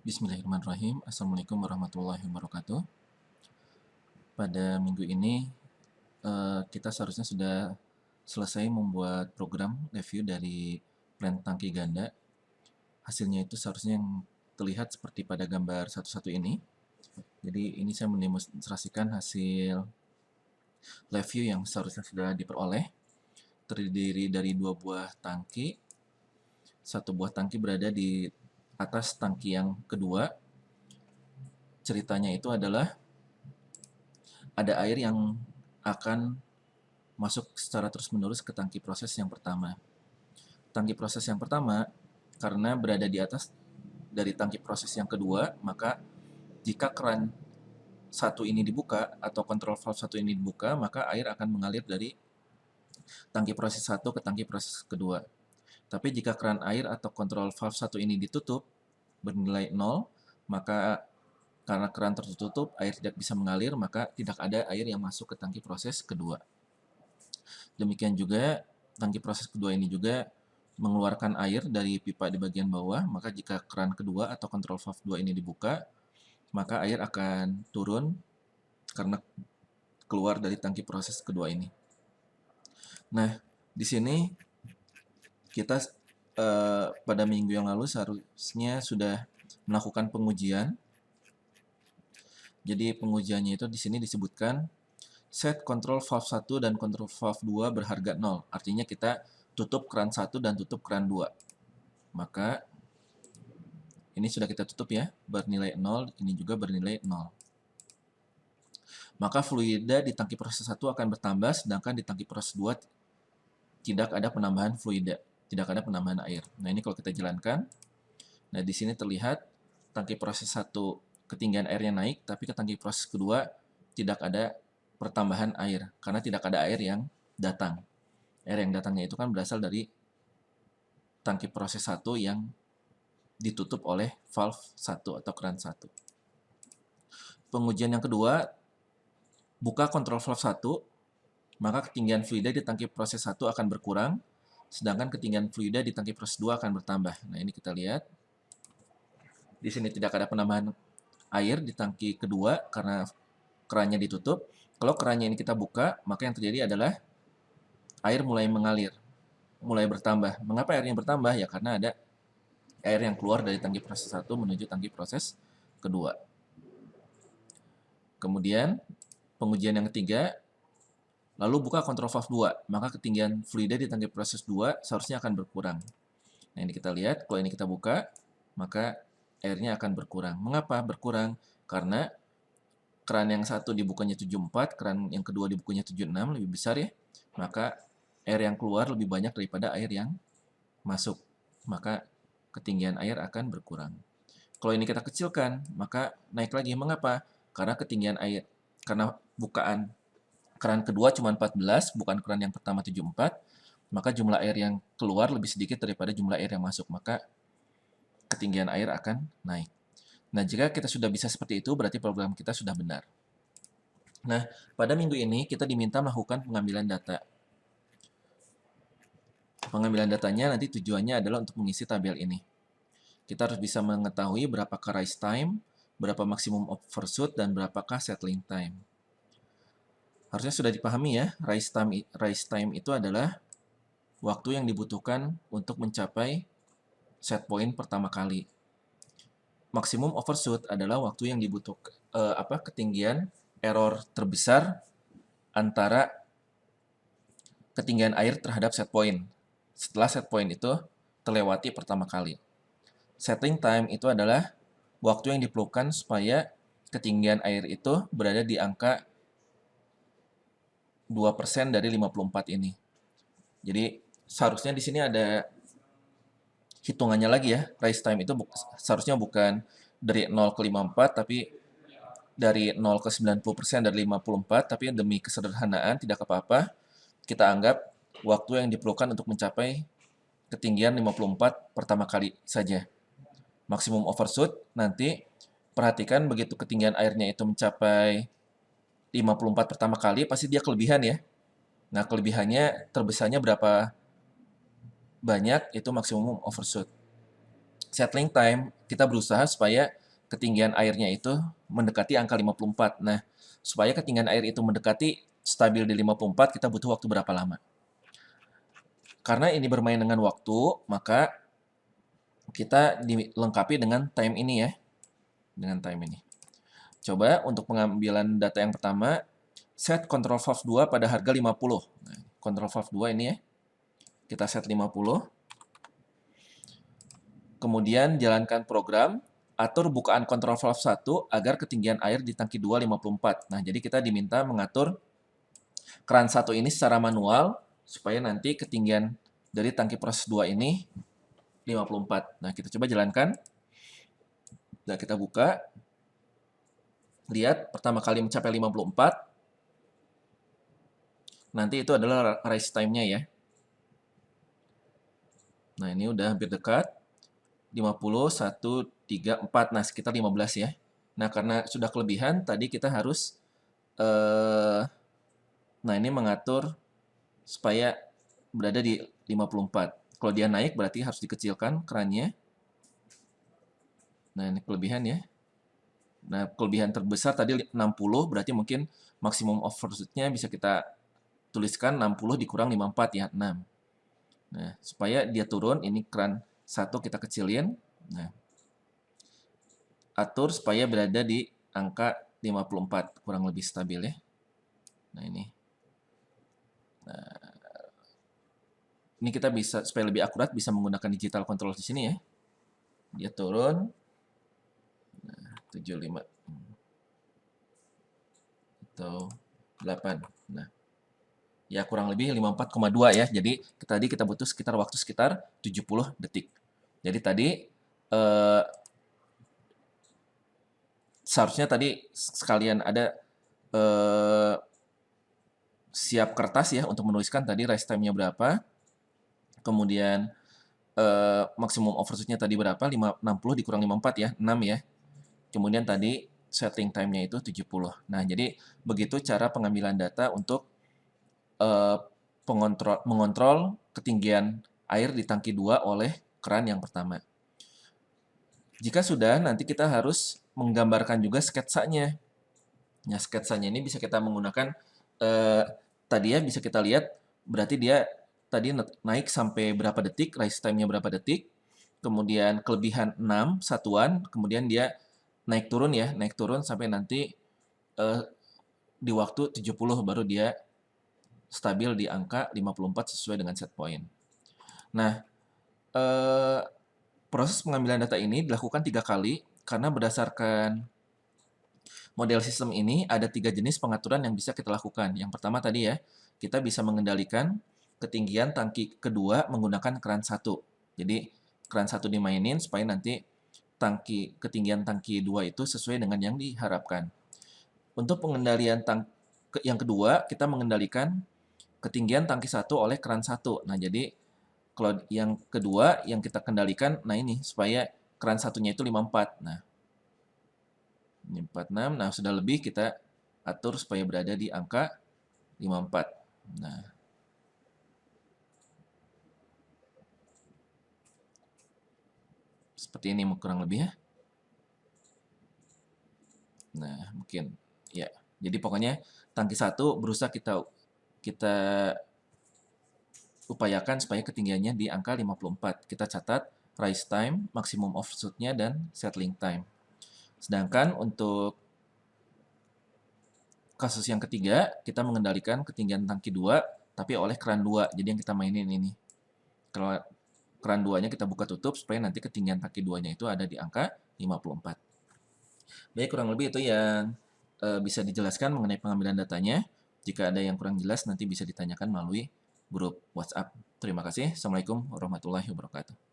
Bismillahirrahmanirrahim. Assalamualaikum warahmatullahi wabarakatuh. Pada minggu ini kita seharusnya sudah selesai membuat program review dari plan tangki ganda. Hasilnya itu seharusnya yang terlihat seperti pada gambar satu-satu ini. Jadi ini saya mendemonstrasikan hasil review yang seharusnya sudah diperoleh. Terdiri dari dua buah tangki. Satu buah tangki berada di atas tangki yang kedua. Ceritanya itu adalah ada air yang akan masuk secara terus-menerus ke tangki proses yang pertama. Tangki proses yang pertama, karena berada di atas dari tangki proses yang kedua, maka jika keran satu ini dibuka atau kontrol valve satu ini dibuka, maka air akan mengalir dari tangki proses satu ke tangki proses kedua. Tapi jika keran air atau kontrol valve satu ini ditutup bernilai 0, maka karena keran tertutup, air tidak bisa mengalir, maka tidak ada air yang masuk ke tangki proses kedua. Demikian juga, tangki proses kedua ini juga mengeluarkan air dari pipa di bagian bawah, maka jika keran kedua atau kontrol valve 2 ini dibuka, maka air akan turun karena keluar dari tangki proses kedua ini. Nah, di sini kita pada minggu yang lalu seharusnya sudah melakukan pengujian. Jadi pengujiannya itu di sini disebutkan set control valve 1 dan control valve 2 berharga 0. Artinya kita tutup keran 1 dan tutup keran 2. Maka ini sudah kita tutup ya, bernilai 0, ini juga bernilai 0. Maka fluida di tangki proses 1 akan bertambah, sedangkan di tangki proses 2 tidak ada penambahan fluida, tidak ada penambahan air. Nah, ini kalau kita jalankan. Nah, di sini terlihat tangki proses 1 ketinggian airnya naik, tapi ke tangki proses kedua tidak ada pertambahan air, karena tidak ada air yang datang. Air yang datangnya itu kan berasal dari tangki proses 1 yang ditutup oleh valve 1 atau keran 1. Pengujian yang kedua, buka kontrol valve 1, maka ketinggian fluida di tangki proses 1 akan berkurang, sedangkan ketinggian fluida di tangki proses 2 akan bertambah. Nah, ini kita lihat. Di sini tidak ada penambahan air di tangki kedua karena kerannya ditutup. Kalau kerannya ini kita buka, maka yang terjadi adalah air mulai mengalir, mulai bertambah. Mengapa airnya bertambah? Ya karena ada air yang keluar dari tangki proses 1 menuju tangki proses kedua. Kemudian, pengujian yang ketiga, lalu buka kontrol valve 2, maka ketinggian fluida di tangki proses 2 seharusnya akan berkurang. Nah, ini kita lihat, kalau ini kita buka, maka airnya akan berkurang. Mengapa berkurang? Karena keran yang satu dibukanya 74, keran yang kedua dibukanya 76, lebih besar ya. Maka air yang keluar lebih banyak daripada air yang masuk. Maka ketinggian air akan berkurang. Kalau ini kita kecilkan, maka naik lagi. Mengapa? Karena ketinggian air, karena bukaan keran kedua cuma 14, bukan keran yang pertama 74, maka jumlah air yang keluar lebih sedikit daripada jumlah air yang masuk. Maka ketinggian air akan naik. Nah, jika kita sudah bisa seperti itu, berarti program kita sudah benar. Nah, pada minggu ini kita diminta melakukan pengambilan data. Pengambilan datanya nanti tujuannya adalah untuk mengisi tabel ini. Kita harus bisa mengetahui berapakah rise time, berapa maksimum overshoot, dan berapakah settling time. Harusnya sudah dipahami ya, rise time itu adalah waktu yang dibutuhkan untuk mencapai set point pertama kali. Maksimum overshoot adalah waktu yang dibutuhkan ketinggian error terbesar antara ketinggian air terhadap set point. Setelah set point itu terlewati pertama kali. Settling time itu adalah waktu yang diperlukan supaya ketinggian air itu berada di angka 2% dari 54 ini. Jadi seharusnya di sini ada hitungannya lagi ya. Rise time itu seharusnya bukan dari 0 ke 54, tapi dari 0 ke 90% dari 54, tapi demi kesederhanaan tidak apa-apa, kita anggap waktu yang diperlukan untuk mencapai ketinggian 54 pertama kali saja. Maksimum overshoot, nanti perhatikan begitu ketinggian airnya itu mencapai 54 pertama kali, pasti dia kelebihan ya. Nah, kelebihannya terbesarnya berapa banyak, itu maksimum overshoot. settling time, kita berusaha supaya ketinggian airnya itu mendekati angka 54. Nah, supaya ketinggian air itu mendekati stabil di 54, kita butuh waktu berapa lama? Karena ini bermain dengan waktu, maka kita dilengkapi dengan time ini ya. Dengan time ini. Coba untuk pengambilan data yang pertama, set control valve 2 pada harga 50. Nah, control valve 2 ini ya. Kita set 50. Kemudian jalankan program, atur bukaan kontrol valve 1 agar ketinggian air di tangki 2 54. Nah, jadi kita diminta mengatur keran 1 ini secara manual supaya nanti ketinggian dari tangki proses 2 ini 54. Nah, kita coba jalankan. Nah, kita buka. Lihat, pertama kali mencapai 54. Nanti itu adalah rise time-nya ya. Nah, ini udah hampir dekat. 50, 1, 3, 4. Nah, sekitar 15 ya. Nah, karena sudah kelebihan, tadi kita harus nah ini mengatur supaya berada di 54. Kalau dia naik berarti harus dikecilkan kerannya. Nah, ini kelebihan ya. Nah, kelebihan terbesar tadi 60, berarti mungkin maksimum overshoot-nya bisa kita tuliskan 60 dikurang 54 ya, 6. Nah, supaya dia turun, ini keran 1 kita kecilin. Nah, atur supaya berada di angka 54, kurang lebih stabil ya. Nah, ini. Nah, ini kita bisa, supaya lebih akurat, bisa menggunakan digital control di sini ya. Dia turun. Nah, 75. Atau 8. Nah, ya kurang lebih 54,2 ya. Jadi tadi kita butuh sekitar waktu sekitar 70 detik. Jadi tadi seharusnya tadi sekalian ada siap kertas ya untuk menuliskan tadi rest time-nya berapa. Kemudian maksimum overshoot-nya tadi berapa? 60 dikurang 54 ya, 6 ya. Kemudian tadi setting time-nya itu 70. Nah, jadi begitu cara pengambilan data untuk mengontrol ketinggian air di tangki 2 oleh keran yang pertama. Jika sudah, nanti kita harus menggambarkan juga sketsanya. Nah, sketsanya ini bisa kita menggunakan, tadi ya bisa kita lihat, berarti dia tadi naik sampai berapa detik, rise time-nya berapa detik, kemudian kelebihan 6 satuan, kemudian dia naik turun ya, naik turun sampai nanti di waktu 70 baru dia stabil di angka 54 sesuai dengan set point. Nah, proses pengambilan data ini dilakukan 3 kali karena berdasarkan model sistem ini ada 3 jenis pengaturan yang bisa kita lakukan. Yang pertama tadi ya, kita bisa mengendalikan ketinggian tangki kedua menggunakan keran 1. Jadi keran 1 dimainin supaya nanti ketinggian tangki 2 itu sesuai dengan yang diharapkan. Untuk pengendalian yang kedua, kita mengendalikan ketinggian tangki 1 oleh keran 1. Nah, jadi kalau yang kedua yang kita kendalikan, nah ini supaya keran satunya itu 54. Nah, ini 46. Nah, sudah lebih kita atur supaya berada di angka 54. Nah, seperti ini kurang lebih ya. Nah, mungkin ya. Jadi pokoknya tangki 1 berusaha kita upayakan supaya ketinggiannya di angka 54. Kita catat rise time, maksimum overshoot-nya, dan settling time. Sedangkan untuk kasus yang ketiga, kita mengendalikan ketinggian tangki 2, tapi oleh keran 2. Jadi yang kita mainin ini. Kalau keran 2-nya kita buka tutup, supaya nanti ketinggian tangki 2-nya itu ada di angka 54. Baik, kurang lebih itu yang bisa dijelaskan mengenai pengambilan datanya. Jika ada yang kurang jelas, nanti bisa ditanyakan melalui grup WhatsApp. Terima kasih. Assalamualaikum warahmatullahi wabarakatuh.